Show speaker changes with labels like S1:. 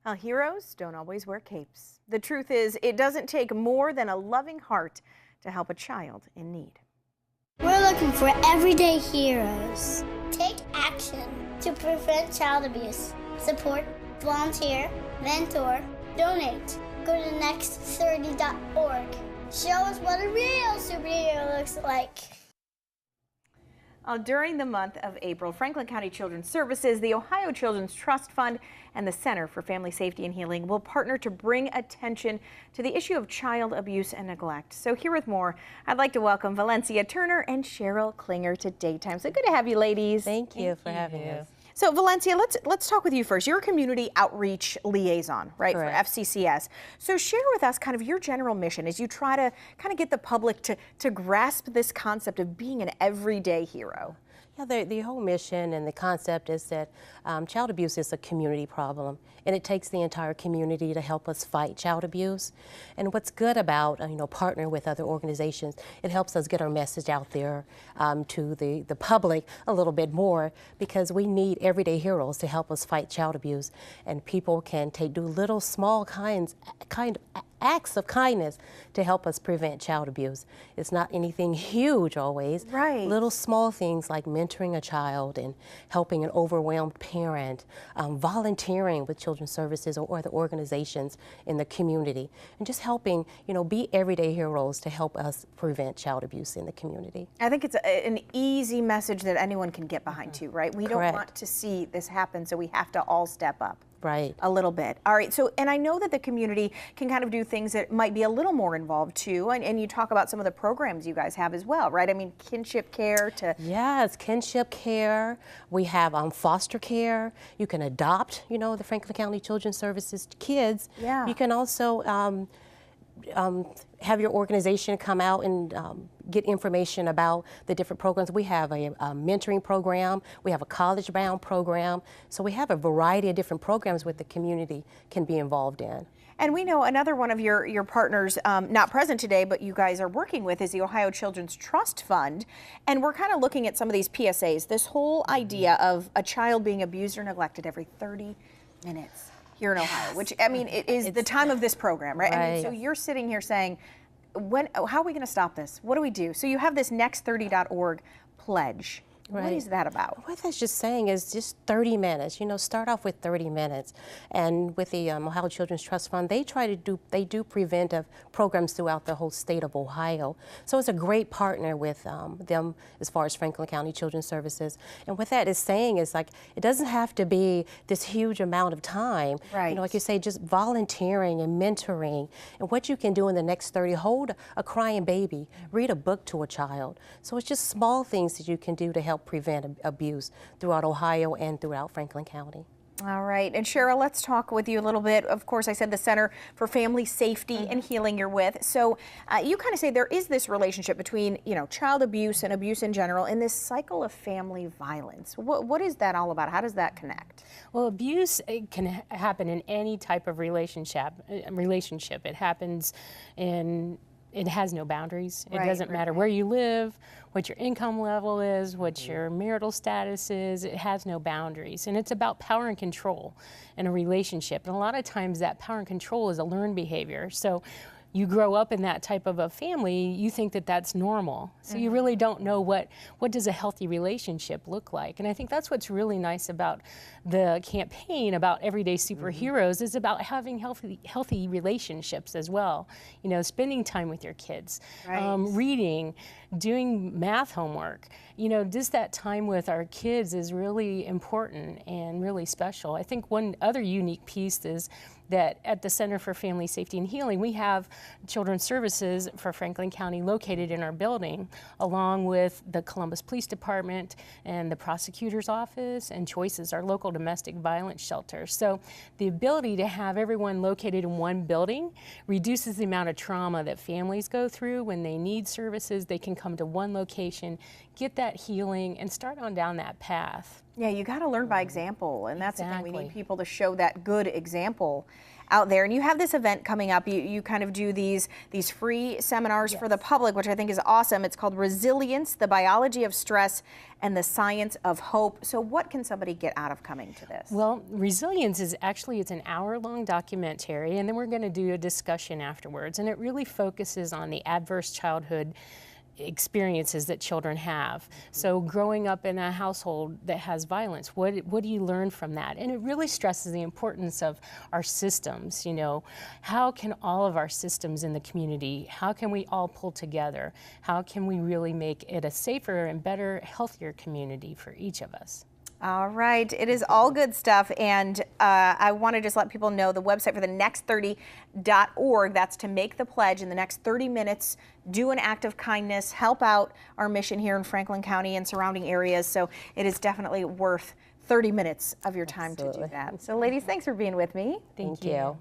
S1: Well, heroes don't always wear capes. The truth is, it doesn't take more than a loving heart to help a child in need.
S2: We're looking for everyday heroes. Take action to prevent child abuse. Support, volunteer, mentor, donate. Go to next30.org. Show us what a real superhero looks like.
S1: During the month of April, Franklin County Children's Services, the Ohio Children's Trust Fund, and the Center for Family Safety and Healing will partner to bring attention to the issue of child abuse and neglect. So here with more, I'd like to welcome Valancia Turner and Sheryl Klinger to Daytime. So good to have you, ladies.
S3: Thank you for having us.
S1: So Valancia, let's talk with you first. You're a community outreach liaison, right,
S3: Correct.
S1: for FCCS. So share with us kind of your general mission as you try to kind of get the public to grasp this concept of being an everyday hero.
S3: Yeah, the whole mission and the concept is that child abuse is a community problem, and it takes the entire community to help us fight child abuse. And what's good about partnering with other organizations, it helps us get our message out there to the public a little bit more, because we need everyday heroes to help us fight child abuse. And people can do little small kind of acts of kindness to help us prevent child abuse. It's not anything huge always.
S1: Right.
S3: Little small things like mentoring a child and helping an overwhelmed parent, volunteering with children's services or other organizations in the community, and just helping, be everyday heroes to help us prevent child abuse in the community.
S1: I think it's an easy message that anyone can get behind too, right? We
S3: Correct.
S1: don't want to see this happen, so we have to all step up.
S3: Right.
S1: A little bit. All right. So, and I know that the community can kind of do things that might be a little more involved too. And you talk about some of the programs you guys have as well, right? I mean, kinship care to.
S3: Yes, kinship care. We have foster care. You can adopt, the Franklin County Children's Services kids.
S1: Yeah.
S3: You can also have your organization come out and get information about the different programs. We have a mentoring program, we have a college-bound program, so we have a variety of different programs where the community can be involved in.
S1: And we know another one of your partners, not present today, but you guys are working with, is the Ohio Children's Trust Fund. And we're kind of looking at some of these PSAs, this whole idea of a child being abused or neglected every 30 minutes. Here in Ohio, which I mean, it is the time of this program, right? I mean, so you're sitting here saying, how are we going to stop this? What do we do? So you have this next30.org pledge.
S3: Right.
S1: What is that about?
S3: What that's just saying is just 30 minutes. Start off with 30 minutes. And with the Ohio Children's Trust Fund, they do preventive programs throughout the whole state of Ohio. So it's a great partner with them as far as Franklin County Children's Services. And what that is saying is, like, it doesn't have to be this huge amount of time.
S1: Right.
S3: Like you say, just volunteering and mentoring. And what you can do in the next 30, hold a crying baby, read a book to a child. So it's just small things that you can do to help prevent abuse throughout Ohio and throughout Franklin County.
S1: All right. And Sheryl, let's talk with you a little bit. Of course, I said the Center for Family Safety and Healing you're with. So you kind of say there is this relationship between, child abuse and abuse in general and this cycle of family violence. What is that all about? How does that connect?
S4: Well, abuse can happen in any type of relationship. It happens in it has no boundaries. It doesn't matter where you live, what your income level is, what your marital status is. It has no boundaries. And it's about power and control in a relationship. And a lot of times that power and control is a learned behavior. So you grow up in that type of a family, you think that that's normal. So you really don't know what does a healthy relationship look like. And I think that's what's really nice about the campaign about Everyday Superheroes is about having healthy relationships as well. Spending time with your kids, reading, doing math homework. Just that time with our kids is really important and really special. I think one other unique piece is that at the Center for Family Safety and Healing, we have Children's Services for Franklin County located in our building, along with the Columbus Police Department and the Prosecutor's Office and Choices, our local domestic violence shelter. So the ability to have everyone located in one building reduces the amount of trauma that families go through when they need services. They can come to one location, get that healing, and start on down that path.
S1: Yeah, you got to learn by example, and that's the thing. We
S4: Exactly.
S1: need people to show that good example out there. And you have this event coming up. You kind of do these free seminars for the public, which I think is awesome. It's called Resilience, the Biology of Stress and the Science of Hope. So what can somebody get out of coming to this?
S4: Well, Resilience is actually, it's an hour-long documentary, and then we're going to do a discussion afterwards, and it really focuses on the adverse childhood experiences that children have. So growing up in a household that has violence, what do you learn from that? And it really stresses the importance of our systems, you know. How can all of our systems in the community, how can we all pull together? How can we really make it a safer and better, healthier community for each of us?
S1: All right, it is all good stuff, and I want to just let people know the website for the next30.org. That's to make the pledge in the next 30 minutes. Do an act of kindness, help out our mission here in Franklin County and surrounding areas. So it is definitely worth 30 minutes of your time to do that. So ladies, thanks for being with me.
S3: Thank you.